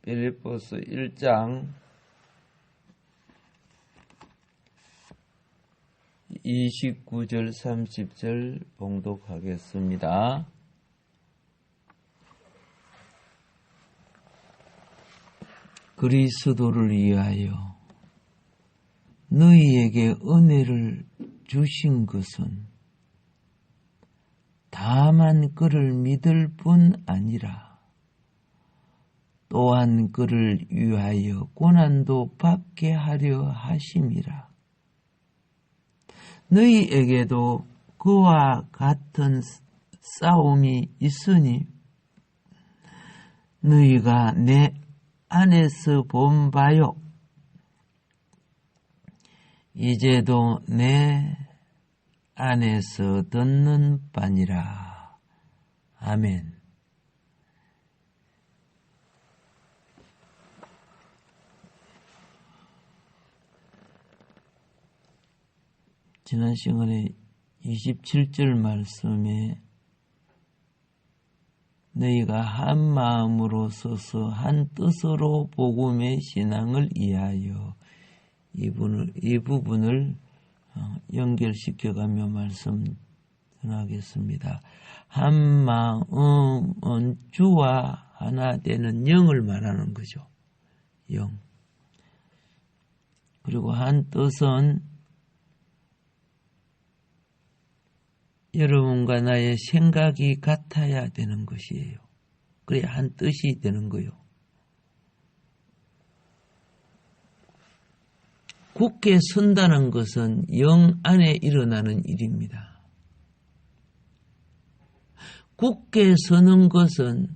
빌립보서 1장 29절 30절 봉독하겠습니다. 그리스도를 위하여 너희에게 은혜를 주신 것은 다만 그를 믿을 뿐 아니라 또한 그를 위하여 고난도 받게 하려 하심이라. 너희에게도 그와 같은 싸움이 있으니 너희가 내 안에서 본 바요. 이제도 내 안에서 듣는 바니라. 아멘. 지난 시간에 27절 말씀에 너희가 한 마음으로 서서 한 뜻으로 복음의 신앙을 위하여 이 부분을 연결시켜가며 말씀 전하겠습니다. 한 마음은 주와 하나 되는 영을 말하는 거죠. 영. 그리고 한 뜻은 여러분과 나의 생각이 같아야 되는 것이에요. 그래야 한 뜻이 되는 거요. 굳게 선다는 것은 영 안에 일어나는 일입니다. 굳게 서는 것은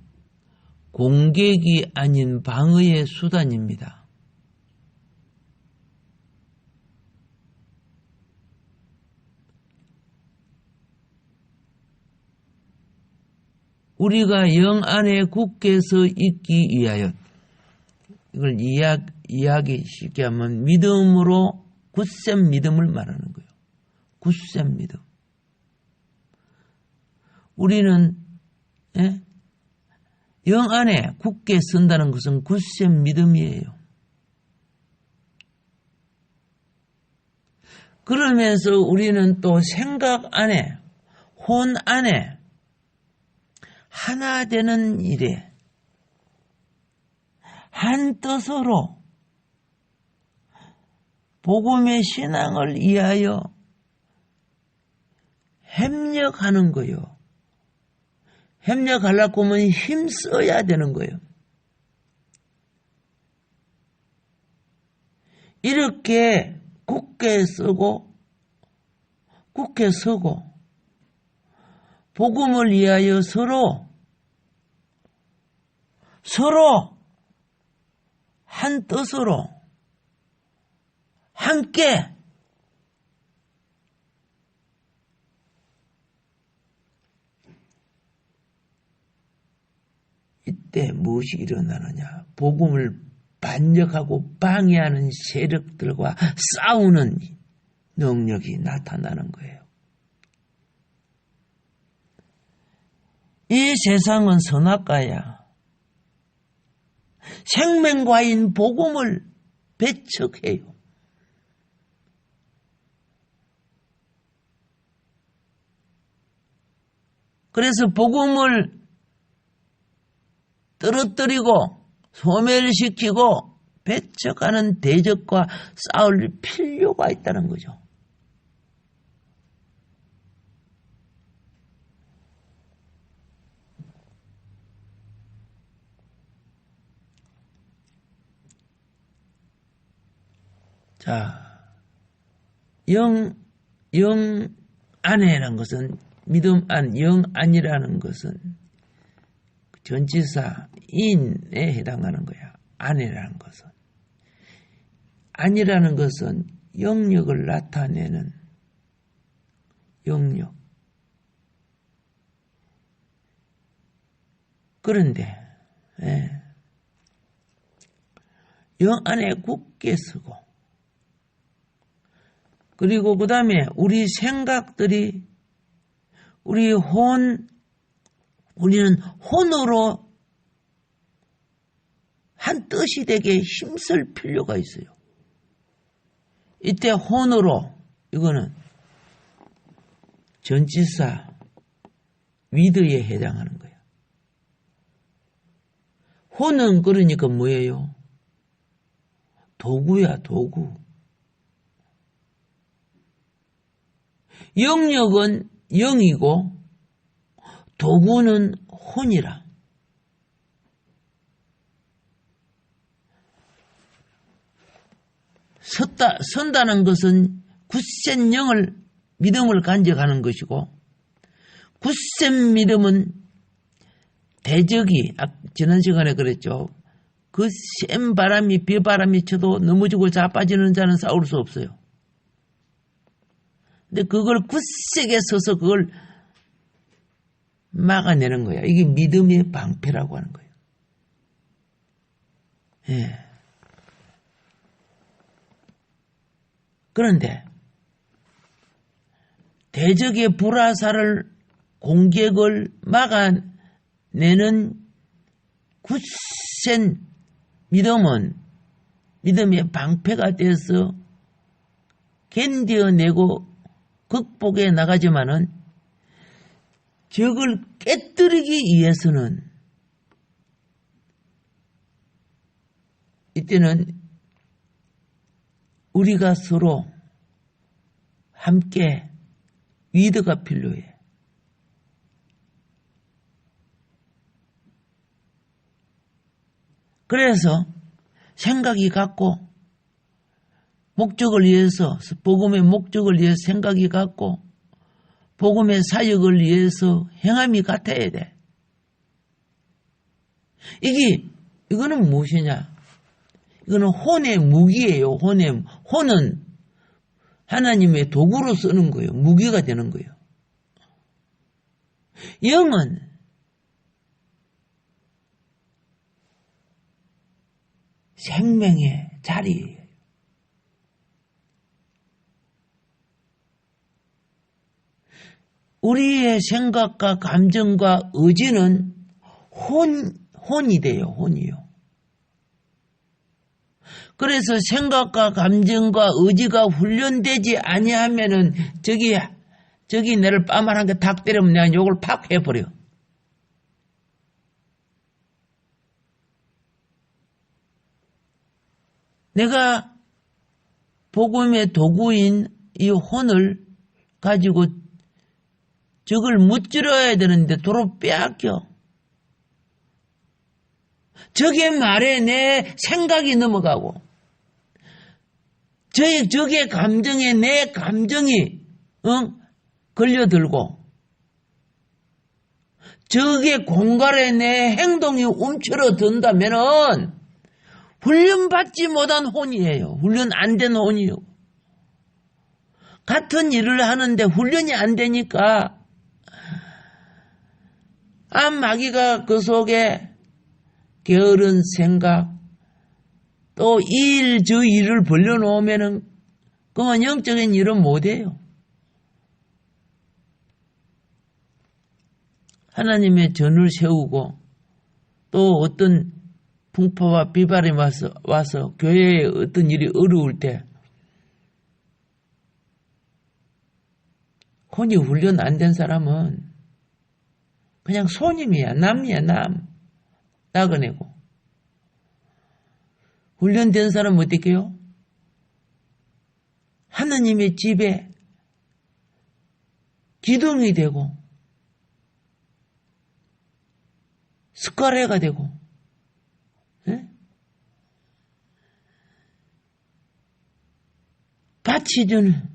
공격이 아닌 방어의 수단입니다. 우리가 영 안에 굳게 서 있기 위하여 이걸 이야기 쉽게 하면 믿음으로 굳센 믿음을 말하는 거예요. 굳센 믿음. 우리는 영 안에 굳게 선다는 것은 굳센 믿음이에요. 그러면서 우리는 또 생각 안에, 혼 안에 하나 되는 일에 한 뜻으로 복음의 신앙을 위하여 협력하는 거요. 협력하려고 하면 힘써야 되는 거예요. 이렇게 굳게 서고 복음을 위하여 서로 한 뜻으로 함께 이때 무엇이 일어나느냐? 복음을 반역하고 방해하는 세력들과 싸우는 능력이 나타나는 거예요. 이 세상은 선악과야. 생명과인 복음을 배척해요. 그래서 복음을 떨어뜨리고 소멸시키고 배척하는 대적과 싸울 필요가 있다는 거죠. 자, 영 안에라는 것은 믿음 안, 영 안이라는 것은 전치사 인에 해당하는 거야. 안이라는 것은. 안이라는 것은 영역을 나타내는 영역. 그런데 영 안에 굳게 서고 그리고 그 다음에 우리 생각들이 우리는 혼으로 한 뜻이 되게 힘쓸 필요가 있어요. 이때 혼으로, 이거는 전치사 위드에 해당하는 거야. 혼은 그러니까 뭐예요? 도구야, 도구. 영역은 영이고 도구는 혼이라. 선다는 것은 굳센 영을 믿음을 간직하는 것이고, 굳센 믿음은 대적이 지난 시간에 그랬죠. 그 센 바람이 비바람이 쳐도 넘어지고 자빠지는 자는 싸울 수 없어요. 근데 그걸 굳세게 서서 그걸 막아내는 거야. 이게 믿음의 방패라고 하는 거예요. 예. 그런데 대적의 불화살을 공격을 막아내는 굳센 믿음은 믿음의 방패가 되어서 견뎌내고 극복해 나가지만은 적을 깨뜨리기 위해서는 이때는 우리가 서로 함께 위드가 필요해. 그래서 생각이 같고 목적을 위해서, 복음의 목적을 위해서 생각이 같고 복음의 사역을 위해서 행함이 같아야 돼. 이거는 무엇이냐? 이거는 혼의 무기예요. 혼은 하나님의 도구로 쓰는 거예요. 무기가 되는 거예요. 영은 생명의 자리예요. 우리의 생각과 감정과 의지는 혼이 돼요. 혼이요. 그래서 생각과 감정과 의지가 훈련되지 아니하면은 저기 내를 빠만한 게 탁 때리면 내가 욕을 팍 해버려. 내가 복음의 도구인 이 혼을 가지고 적을 무찌러야 되는데 도로 빼앗겨. 적의 말에 내 생각이 넘어가고 적의 감정에 내 감정이 걸려들고 적의 공갈에 내 행동이 움츠러든다면은 훈련받지 못한 혼이에요. 훈련 안 된 혼이에요. 같은 일을 하는데 훈련이 안 되니까 마귀가 그 속에 게으른 생각 또 저 일을 벌려놓으면은 그만 영적인 일은 못해요. 하나님의 전을 세우고 또 어떤 풍파와 비바람이 와서 교회에 어떤 일이 어려울 때 혼이 훈련 안 된 사람은 그냥 손님이야. 남이야. 남. 나그네고. 훈련된 사람은 어떻게 해요? 하느님의 집에 기둥이 되고 숟가래가 되고 밭이 되는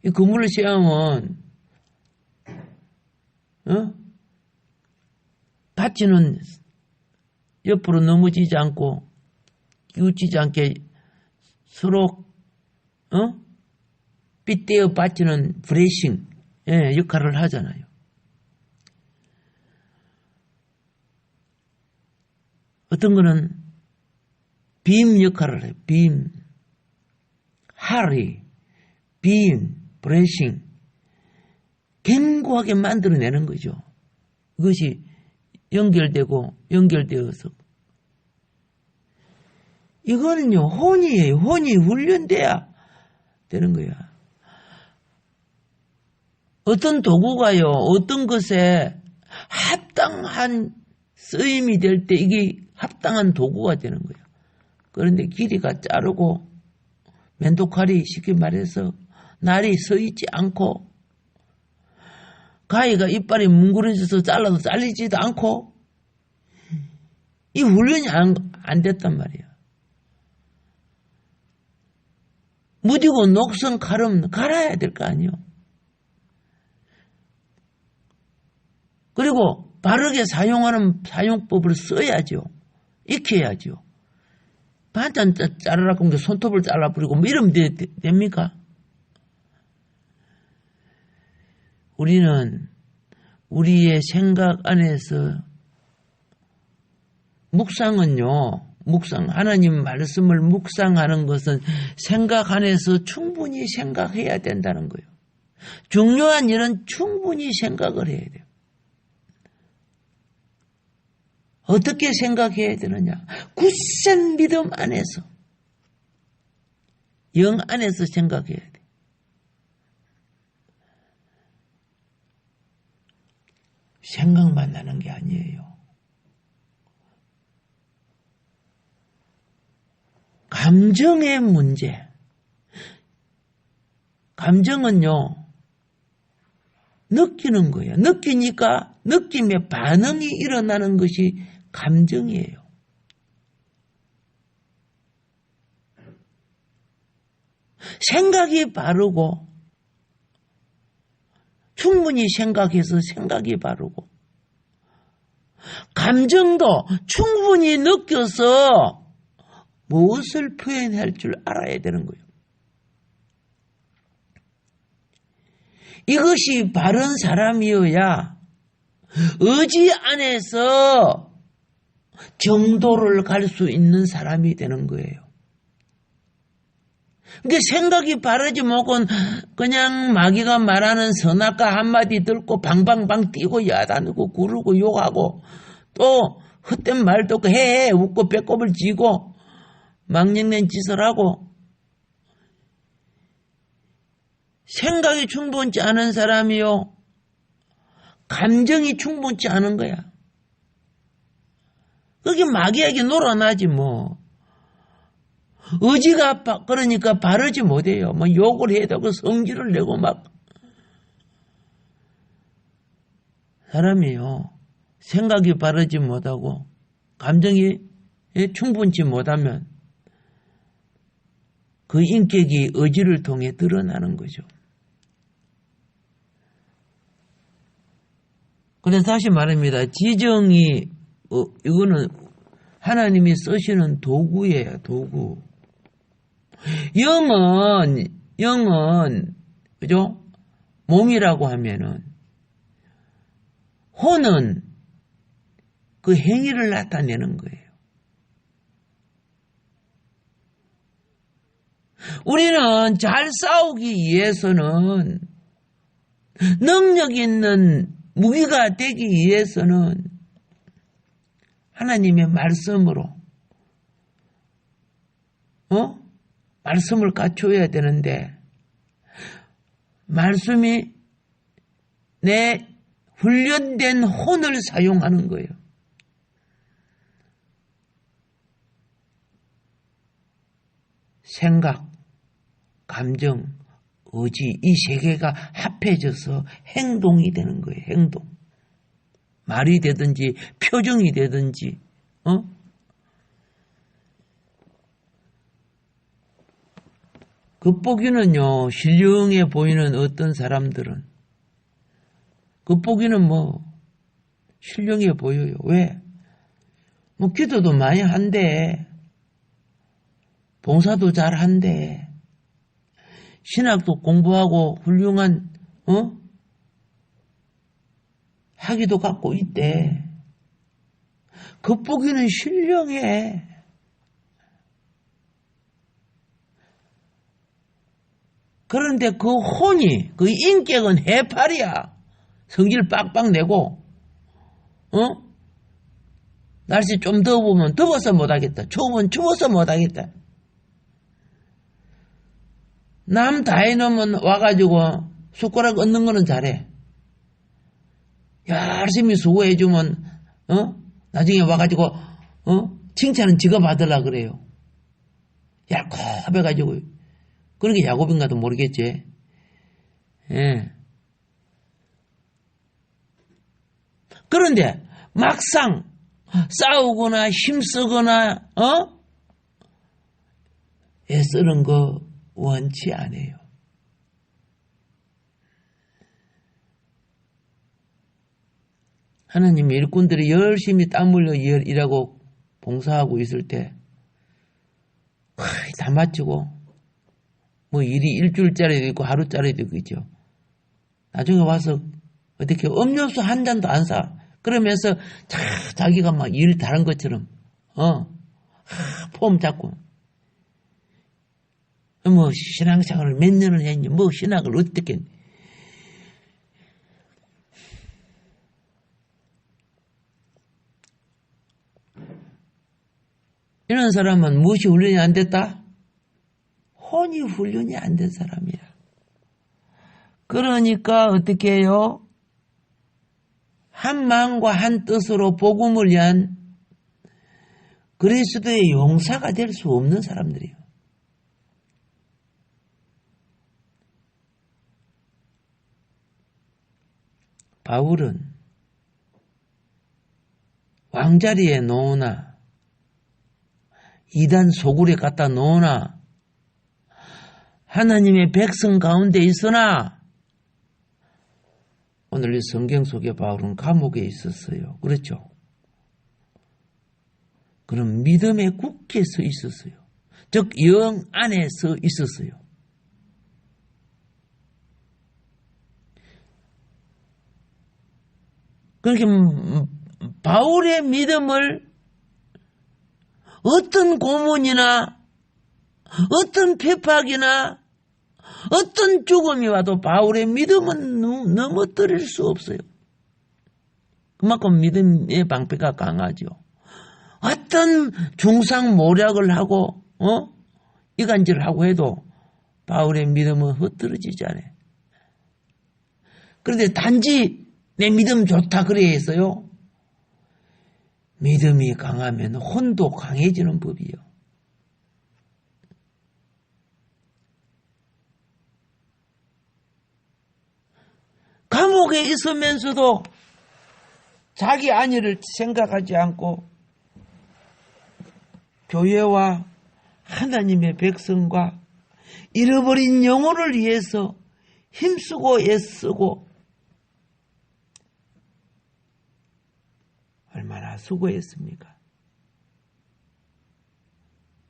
이 건물을 시험은 밭이는 옆으로 넘어지지 않고 기우치지 않게 서로 빗대어 받치는 브레싱 역할을 하잖아요. 어떤 거는 빔 역할을 해요. 빔, 하리, 빔, 브레싱 견고하게 만들어내는 거죠. 이것이 연결되어서. 이거는요, 혼이에요. 혼이 훈련돼야 되는 거야. 어떤 도구가요, 어떤 것에 합당한 쓰임이 될 때 이게 합당한 도구가 되는 거야. 그런데 길이가 자르고 면도칼이 쉽게 말해서 날이 서 있지 않고 가위가 이빨이 뭉그러져서 잘라도 잘리지도 않고 이 훈련이 안 됐단 말이야. 무디고 녹슨 칼은 갈아야 될 거 아니요. 그리고 바르게 사용하는 사용법을 써야죠. 익혀야죠. 반찬 자르라고 하면 손톱을 잘라버리고 뭐 이러면 됩니까? 우리는 우리의 생각 안에서 하나님 말씀을 묵상하는 것은 생각 안에서 충분히 생각해야 된다는 거예요. 중요한 일은 충분히 생각을 해야 돼요. 어떻게 생각해야 되느냐? 굳센 믿음 안에서, 영 안에서 생각해야 돼. 생각만 나는 게 아니에요. 감정의 문제. 감정은요, 느끼는 거예요. 느끼니까 느낌의 반응이 일어나는 것이 감정이에요. 생각이 바르고 충분히 생각해서 생각이 바르고 감정도 충분히 느껴서 무엇을 표현할 줄 알아야 되는 거예요. 이것이 바른 사람이어야 의지 안에서 정도를 갈 수 있는 사람이 되는 거예요. 그러니까 생각이 바르지 못한 그냥 마귀가 말하는 선악과 한마디 듣고 방방방 뛰고 야단하고 구르고 욕하고 또 헛된 말도 없고 해 웃고 배꼽을 쥐고 망령된 짓을 하고 생각이 충분치 않은 사람이요. 감정이 충분치 않은 거야. 그게 마귀에게 놀아나지 뭐. 의지가 그러니까 바르지 못해요. 뭐 욕을 해야 되고 성질을 내고 막. 사람이요. 생각이 바르지 못하고 감정이 충분치 못하면 그 인격이 의지를 통해 드러나는 거죠. 그래서 다시 말합니다. 지정이 이거는 하나님이 쓰시는 도구예요. 도구. 영은 그죠? 몸이라고 하면은 혼은 그 행위를 나타내는 거예요. 우리는 잘 싸우기 위해서는 능력 있는 무기가 되기 위해서는 하나님의 말씀으로 말씀을 갖춰야 되는데 말씀이 내 훈련된 혼을 사용하는 거예요. 생각, 감정, 의지 이 세 개가 합해져서 행동이 되는 거예요. 행동. 말이 되든지 표정이 되든지 겉보기는요 신령해 보이는 어떤 사람들은 겉보기는 뭐 신령해 보여요. 왜? 뭐 기도도 많이 한대. 봉사도 잘 한대. 신학도 공부하고 훌륭한 학위도 갖고 있대. 겉보기는 신령해. 그런데 그 혼이, 그 인격은 해파리야. 성질 빡빡 내고, 날씨 좀 더우면 더워서 못하겠다. 추우면 추워서 못하겠다. 남 다 해놓으면 와가지고 숟가락 얻는 거는 잘해. 열심히 수고해주면, 나중에 와가지고, 칭찬은 지가 받으려 그래요. 야곱해가지고. 그러니까 야곱인가도 모르겠지. 예. 그런데 막상 싸우거나 힘쓰거나, 애쓰는 거 원치 않아요. 하나님 일꾼들이 열심히 땀 흘려 일하고 봉사하고 있을 때 다 마치고 뭐 일이 일주일짜리도 있고 하루짜리도 있죠. 나중에 와서 어떻게 음료수 한 잔도 안 사. 그러면서 자기가 막 일 다른 것처럼 폼 잡고 뭐 신앙생활을 몇 년을 했니 뭐 신학을 어떻게 했니. 이런 사람은 무엇이 훈련이 안 됐다? 혼이 훈련이 안 된 사람이야. 그러니까 어떻게 해요? 한 마음과 한 뜻으로 복음을 위한 그리스도의 용사가 될 수 없는 사람들이에요. 바울은 왕자리에 놓으나 이단 소굴에 갖다 놓으나 하나님의 백성 가운데 있으나 오늘 이 성경 속에 바울은 감옥에 있었어요. 그렇죠? 그럼 믿음에 굳게 서 있었어요. 즉 영 안에 서 있었어요. 그렇게 바울의 믿음을 어떤 고문이나 어떤 핍박이나 어떤 죽음이 와도 바울의 믿음은 넘어뜨릴 수 없어요. 그만큼 믿음의 방패가 강하죠. 어떤 중상모략을 하고 이간질을 하고 해도 바울의 믿음은 흩어지지 않아요. 그런데 단지 내 믿음 좋다 그래야 했어요. 믿음이 강하면 혼도 강해지는 법이요. 감옥에 있으면서도 자기 안위를 생각하지 않고 교회와 하나님의 백성과 잃어버린 영혼을 위해서 힘쓰고 애쓰고 얼마나 수고했습니까?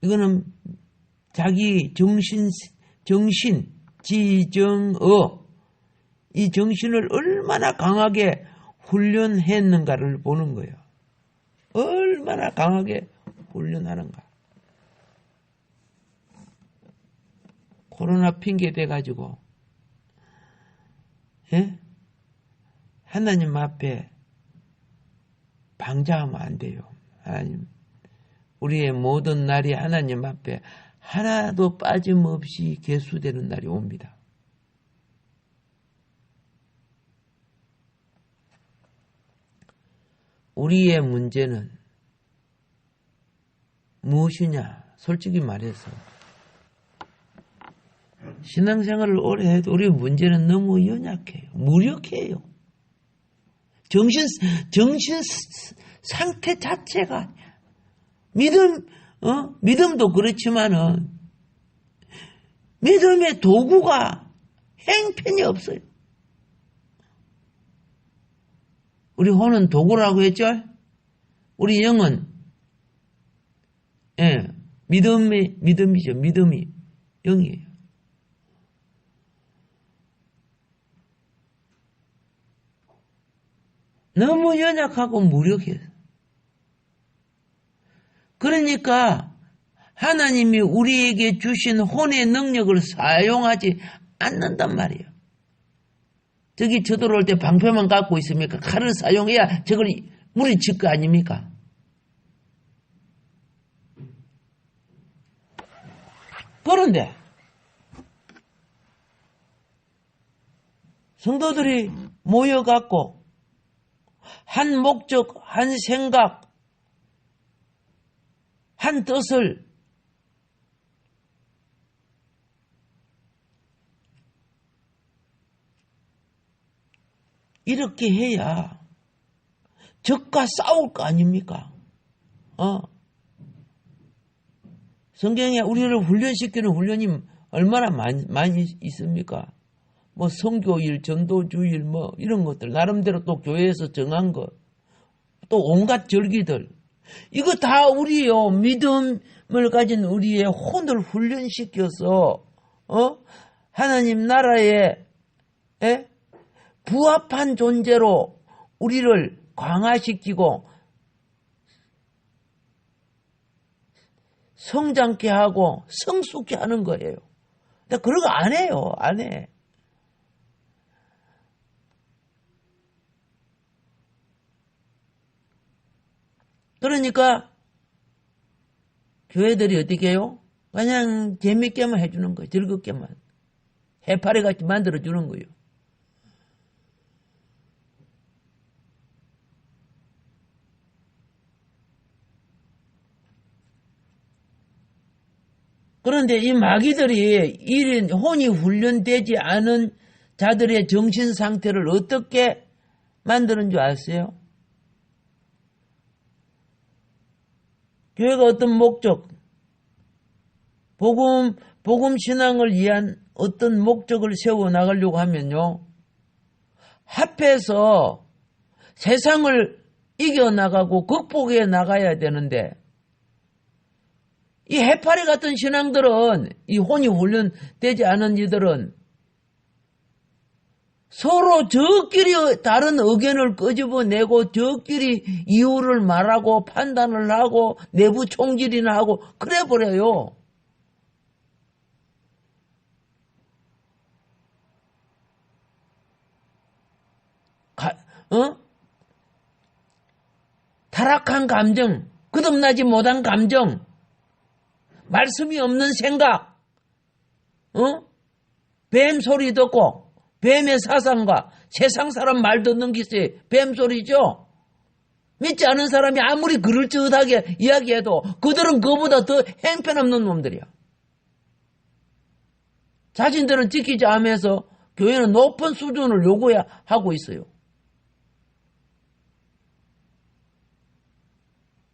이거는 자기 정신, 지정어, 이 정신을 얼마나 강하게 훈련했는가를 보는 거예요. 얼마나 강하게 훈련하는가. 코로나 핑계 대가지고, 하나님 앞에 방자하면 안 돼요. 하나님, 우리의 모든 날이 하나님 앞에 하나도 빠짐없이 계수되는 날이 옵니다. 우리의 문제는 무엇이냐? 솔직히 말해서 신앙생활을 오래 해도 우리의 문제는 너무 연약해요. 무력해요. 정신 상태 자체가 믿음도 그렇지만은 믿음의 도구가 행편이 없어요. 우리 혼은 도구라고 했죠? 우리 영은 믿음이죠. 믿음이 영이에요. 너무 연약하고 무력해요. 그러니까 하나님이 우리에게 주신 혼의 능력을 사용하지 않는단 말이에요. 저기 쳐들어올 때 방패만 갖고 있습니까? 칼을 사용해야 저걸 물리칠 거 아닙니까? 그런데 성도들이 모여갖고 한 목적, 한 생각, 한 뜻을 이렇게 해야 적과 싸울 거 아닙니까? 성경에 우리를 훈련시키는 훈련이 얼마나 많이 있습니까? 뭐 선교일, 전도주일 뭐 이런 것들 나름대로 또 교회에서 정한 것, 또 온갖 절기들 이거 다 우리요 믿음을 가진 우리의 혼을 훈련시켜서 하나님 나라에 부합한 존재로 우리를 강화시키고 성장케 하고 성숙케 하는 거예요. 근데 그런 거 안 해요. 안 해. 그러니까 교회들이 어떻게 해요? 그냥 재밌게만 해주는 거예요. 즐겁게만. 해파리 같이 만들어주는 거예요. 그런데 이 마귀들이 이런 혼이 훈련되지 않은 자들의 정신 상태를 어떻게 만드는 줄 아세요? 교회가 어떤 목적, 복음 신앙을 위한 어떤 목적을 세워 나가려고 하면요, 합해서 세상을 이겨나가고 극복해 나가야 되는데, 이 해파리 같은 신앙들은, 이 혼이 훈련되지 않은 이들은 서로 저끼리 다른 의견을 끄집어내고 저끼리 이유를 말하고 판단을 하고 내부 총질이나 하고 그래 버려요. 타락한 감정, 거듭나지 못한 감정, 말씀이 없는 생각, 뱀 소리 듣고 뱀의 사상과 세상 사람 말 듣는 것이 뱀 소리죠. 믿지 않은 사람이 아무리 그럴듯하게 이야기해도 그들은 그보다 더 행편없는 놈들이야. 자신들은 지키지 않으면서 교회는 높은 수준을 요구하고 있어요.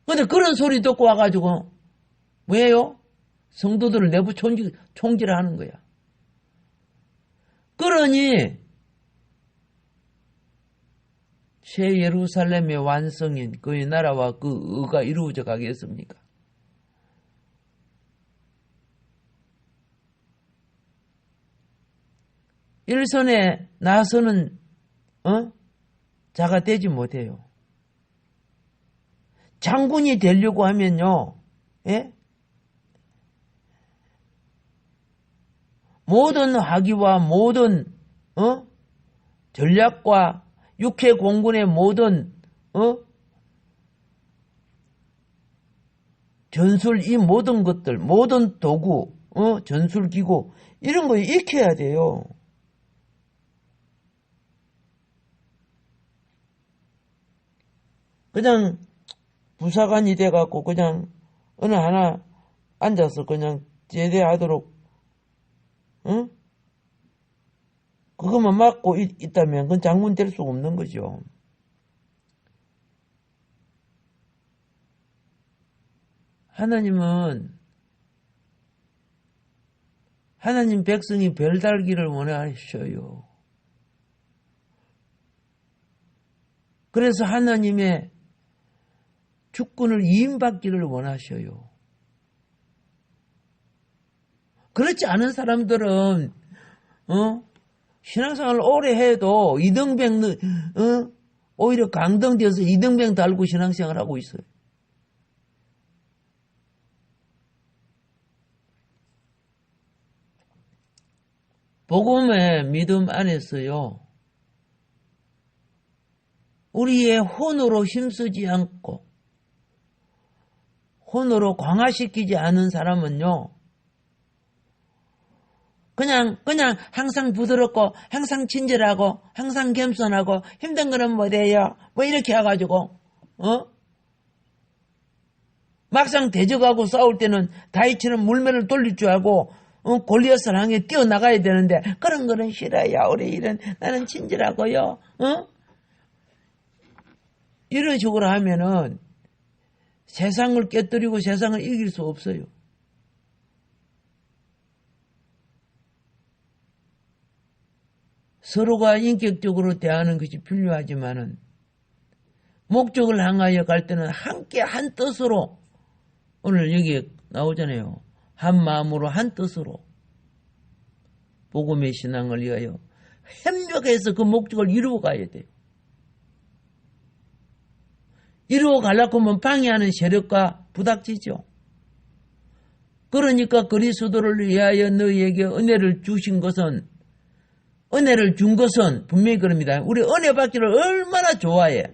그런데 그런 소리 듣고 와가지고 뭐예요? 성도들을 내부 총질하는 거야. 그러니 새 예루살렘의 완성인 그의 나라와 그 의가 이루어져 가겠습니까? 일선에 나서는 자가 되지 못해요. 장군이 되려고 하면요, 모든 학위와 모든 전략과 육해 공군의 모든 전술 이 모든 것들 모든 도구 전술기구 이런 거 익혀야 돼요. 그냥 부사관이 돼갖고 그냥 어느 하나 앉아서 그냥 제대하도록 그것만 맡고 있다면 그건 장군 될 수가 없는 거죠. 하나님은 하나님 백성이 별달기를 원하셔요. 그래서 하나님의 주권을 이임받기를 원하셔요. 그렇지 않은 사람들은 신앙생활을 오래 해도 이등병 오히려 강등되어서 이등병 달고 신앙생활을 하고 있어요. 복음의 믿음 안에서요, 우리의 혼으로 힘쓰지 않고 혼으로 강화시키지 않은 사람은요, 그냥 항상 부드럽고, 항상 친절하고, 항상 겸손하고, 힘든 거는 뭐래요? 뭐 이렇게 해가지고, 막상 대적하고 싸울 때는 다이처럼 물매를 돌릴 줄 알고, 골리앗을 향해 뛰어나가야 되는데, 그런 거는 싫어요. 우리 이런, 나는 친절하고요, 이런 식으로 하면은 세상을 깨뜨리고 세상을 이길 수 없어요. 서로가 인격적으로 대하는 것이 필요하지만은 목적을 향하여 갈 때는 함께 한 뜻으로 오늘 여기에 나오잖아요. 한 마음으로 한 뜻으로 복음의 신앙을 위하여 협력해서 그 목적을 이루어 가야 돼요. 이루어 가려고 하면 방해하는 세력과 부닥치죠. 그러니까 그리스도를 위하여 너희에게 은혜를 준 것은 분명히 그럽니다. 우리 은혜 받기를 얼마나 좋아해.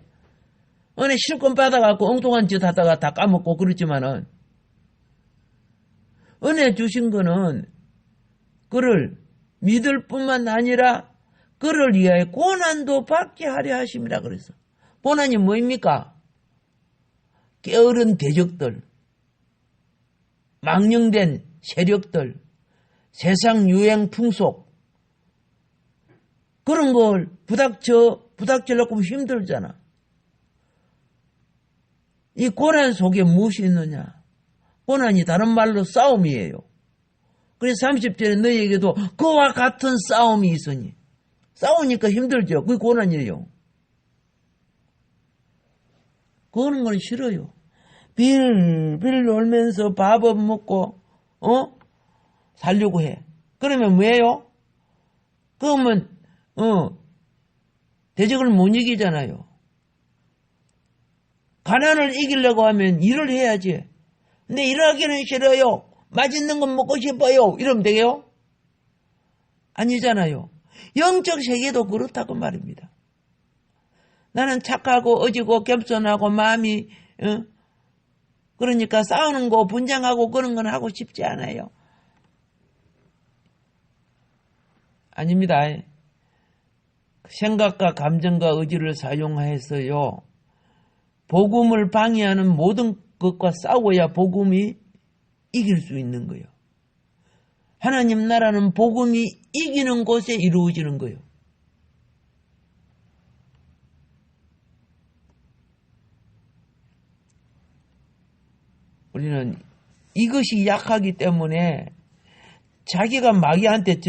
은혜 실컷 받아갖고 엉뚱한 짓 하다가 다 까먹고 그렇지만은 은혜 주신 거는 그를 믿을 뿐만 아니라 그를 위하여 고난도 받게 하려 하심이라 그랬어. 고난이 뭐입니까? 게으른 대적들, 망령된 세력들, 세상 유행 풍속, 그런 걸 부닥치려고 힘들잖아. 이 고난 속에 무엇이 있느냐? 고난이 다른 말로 싸움이에요. 그래서 30절에 너희에게도 그와 같은 싸움이 있으니. 싸우니까 힘들죠. 그게 고난이에요. 그러는 건 싫어요. 빌빌 놀면서 밥은 먹고 살려고 해. 그러면 뭐예요? 그러면 대적을 못 이기잖아요. 가난을 이기려고 하면 일을 해야지. 근데 일하기는 싫어요. 맛있는 건 먹고 싶어요. 이러면 되게요? 아니잖아요. 영적 세계도 그렇다고 말입니다. 나는 착하고 어지고 겸손하고 마음이 그러니까 싸우는 거 분쟁하고 그런 건 하고 싶지 않아요. 아닙니다. 생각과 감정과 의지를 사용해서요. 복음을 방해하는 모든 것과 싸워야 복음이 이길 수 있는 거예요. 하나님 나라는 복음이 이기는 곳에 이루어지는 거예요. 우리는 이것이 약하기 때문에 자기가 마귀한테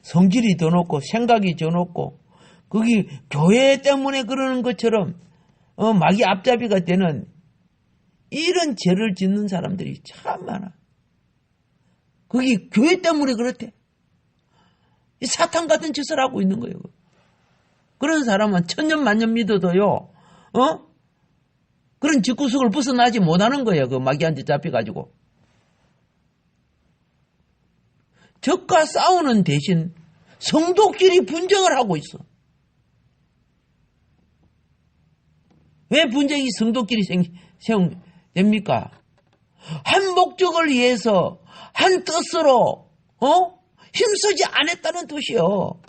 성질이 더 높고 생각이 더 높고 거기 교회 때문에 그러는 것처럼 마귀 앞잡이가 되는 이런 죄를 짓는 사람들이 참 많아. 그게 교회 때문에 그렇대. 이 사탄 같은 짓을 하고 있는 거예요. 그런 사람은 천년만년 믿어도요. 그런 집구석을 벗어나지 못하는 거예요. 그 마귀한테 잡혀가지고. 적과 싸우는 대신 성도끼리 분쟁을 하고 있어. 왜 분쟁이 성도끼리 됩니까? 한 목적을 위해서 한 뜻으로 힘쓰지 않았다는 뜻이요.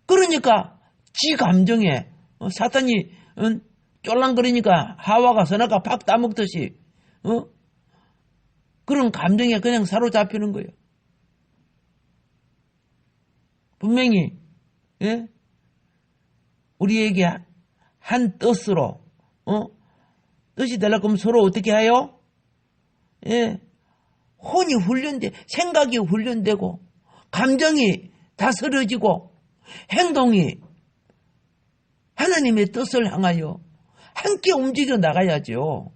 그러니까 지 감정에 사탄이 쫄랑거리니까 하와가 선악과 팍 따먹듯이 그런 감정에 그냥 사로잡히는 거예요. 분명히 우리에게 한 뜻으로 뜻이 되려고 하면 서로 어떻게 해요? 혼이 훈련돼, 생각이 훈련되고 감정이 다스려지고 행동이 하나님의 뜻을 향하여 함께 움직여 나가야죠.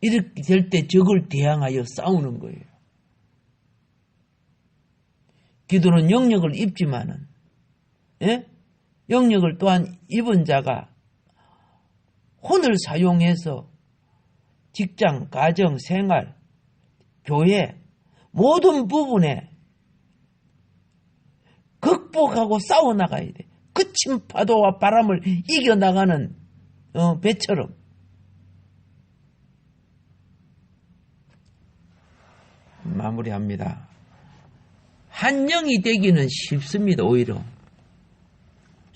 이렇게 될 때 적을 대항하여 싸우는 거예요. 기도는 영역을 입지만은 영역을 또한 입은 자가 혼을 사용해서 직장, 가정, 생활, 교회 모든 부분에 극복하고 싸워나가야 돼. 거친 파도와 바람을 이겨나가는 배처럼. 마무리합니다. 한 영이 되기는 쉽습니다, 오히려.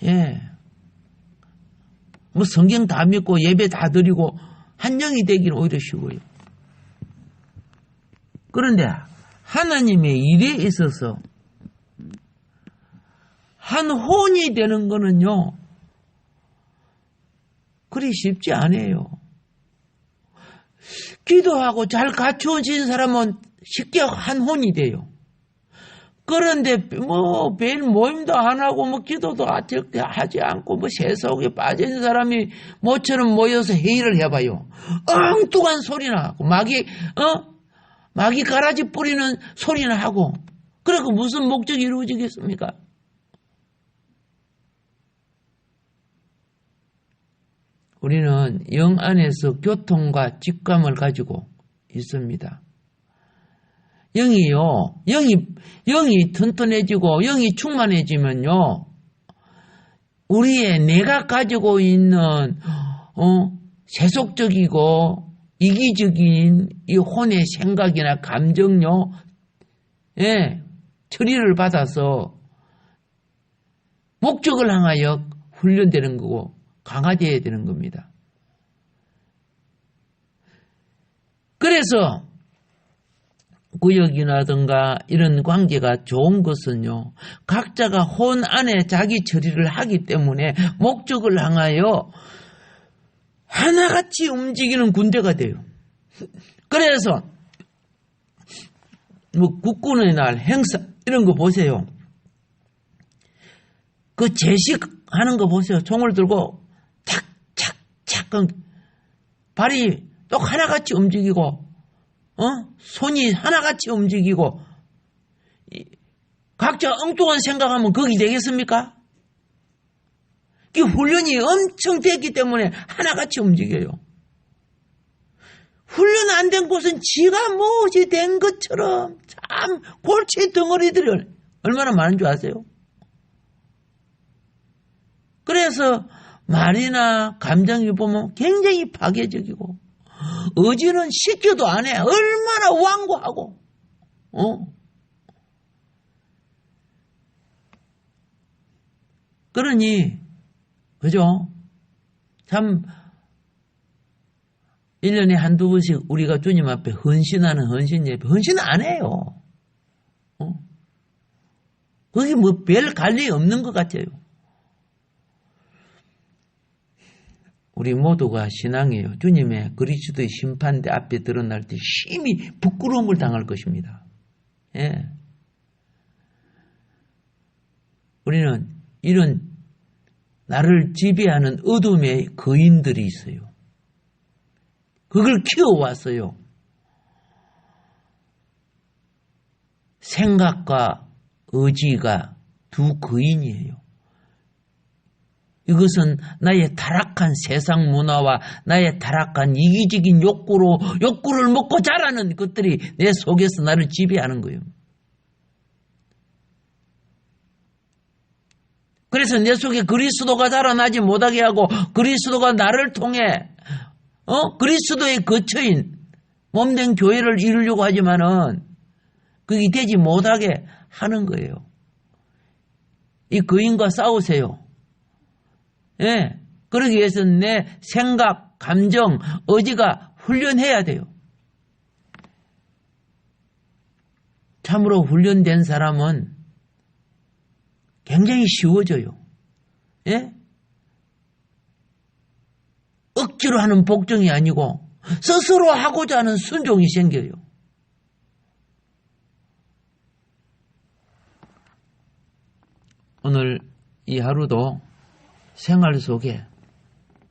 예. 뭐 성경 다 믿고 예배 다 드리고 한 영이 되기는 오히려 쉬워요. 그런데 하나님의 일에 있어서 한 혼이 되는 거는요, 그리 쉽지 않아요. 기도하고 잘 갖추어진 사람은 쉽게 한 혼이 돼요. 그런데 뭐 매일 모임도 안 하고 뭐 기도도 하지 않고 뭐 세속에 빠진 사람이 모처럼 모여서 회의를 해봐요. 엉뚱한 소리나 하고 마귀 가라지 뿌리는 소리나 하고, 그러고 무슨 목적이 이루어지겠습니까? 우리는 영 안에서 교통과 직감을 가지고 있습니다. 영이 튼튼해지고 영이 충만해지면요, 우리의 내가 가지고 있는 세속적이고 이기적인 이 혼의 생각이나 감정요, 처리를 받아서 목적을 향하여 훈련되는 거고 강화되어야 되는 겁니다. 그래서 구역이라든가 이런 관계가 좋은 것은요, 각자가 혼 안에 자기 처리를 하기 때문에 목적을 향하여 하나같이 움직이는 군대가 돼요. 그래서 뭐 국군의 날 행사 이런 거 보세요. 그 제식하는 거 보세요. 총을 들고 착착착 발이 똑 하나같이 움직이고 손이 하나같이 움직이고, 각자 엉뚱한 생각하면 거기 되겠습니까? 그 훈련이 엄청 됐기 때문에 하나같이 움직여요. 훈련 안 된 곳은 지가 무엇이 된 것처럼 참 골치 덩어리들을 얼마나 많은 줄 아세요? 그래서 말이나 감정이 보면 굉장히 파괴적이고, 의지는 시켜도 안 해. 얼마나 완고하고, 그러니, 그죠? 참, 1년에 한두 번씩 우리가 주님 앞에 헌신하는 헌신 예배, 헌신 안 해요. 거기 뭐 별 갈리 없는 것 같아요. 우리 모두가 신앙이에요. 주님의 그리스도의 심판대 앞에 드러날 때 심히 부끄러움을 당할 것입니다. 예. 우리는 이런 나를 지배하는 어둠의 거인들이 있어요. 그걸 키워왔어요. 생각과 의지가 두 거인이에요. 이것은 나의 타락한 세상 문화와 나의 타락한 이기적인 욕구를 먹고 자라는 것들이 내 속에서 나를 지배하는 거예요. 그래서 내 속에 그리스도가 자라나지 못하게 하고, 그리스도가 나를 통해 그리스도의 거처인 몸된 교회를 이루려고 하지만은 그게 되지 못하게 하는 거예요. 이 거인과 싸우세요. 예. 그러기 위해서는 내 생각, 감정, 의지가 훈련해야 돼요. 참으로 훈련된 사람은 굉장히 쉬워져요. 예? 억지로 하는 복종이 아니고 스스로 하고자 하는 순종이 생겨요. 오늘 이 하루도 생활 속에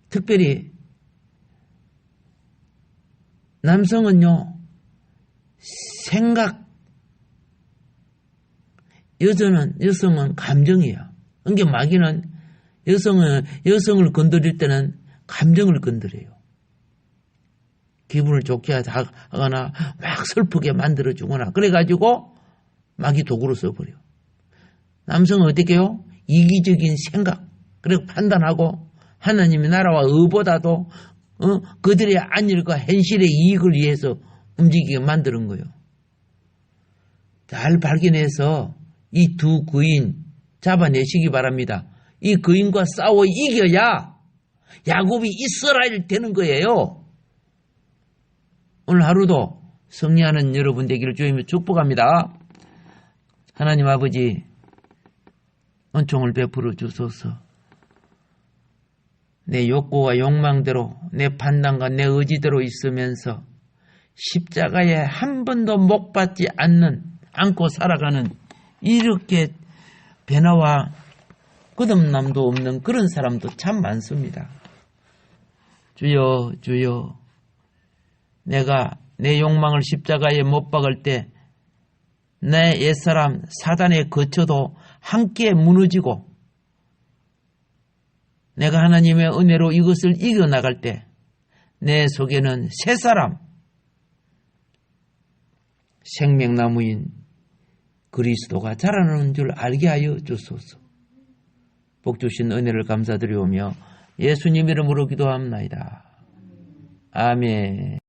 특별히 남성은요, 생각, 여성은 감정이에요. 그러니까 마귀는 여성을 건드릴 때는 감정을 건드려요. 기분을 좋게 하거나 막 슬프게 만들어주거나 그래가지고 마귀 도구로 써버려요. 남성은 어떻게 해요? 이기적인 생각, 그리고 판단하고 하나님의 나라와 의보다도 그들의 안일과 현실의 이익을 위해서 움직이게 만드는 거예요. 잘 발견해서 이 두 거인 잡아내시기 바랍니다. 이 거인과 싸워 이겨야 야곱이 이스라엘 되는 거예요. 오늘 하루도 승리하는 여러분 되기를 주님이 축복합니다. 하나님 아버지, 은총을 베풀어 주소서. 내 욕구와 욕망대로, 내 판단과 내 의지대로 있으면서 십자가에 한 번도 못 받지 않고 살아가는 이렇게 변화와 거듭남도 없는 그런 사람도 참 많습니다. 주여, 주여, 내가 내 욕망을 십자가에 못 박을 때 내 옛사람 사단에 거쳐도 함께 무너지고 내가 하나님의 은혜로 이것을 이겨나갈 때 내 속에는 새 사람, 생명나무인 그리스도가 자라나는 줄 알게 하여 주소서. 복 주신 은혜를 감사드리오며 예수님 이름으로 기도합나이다. 아멘.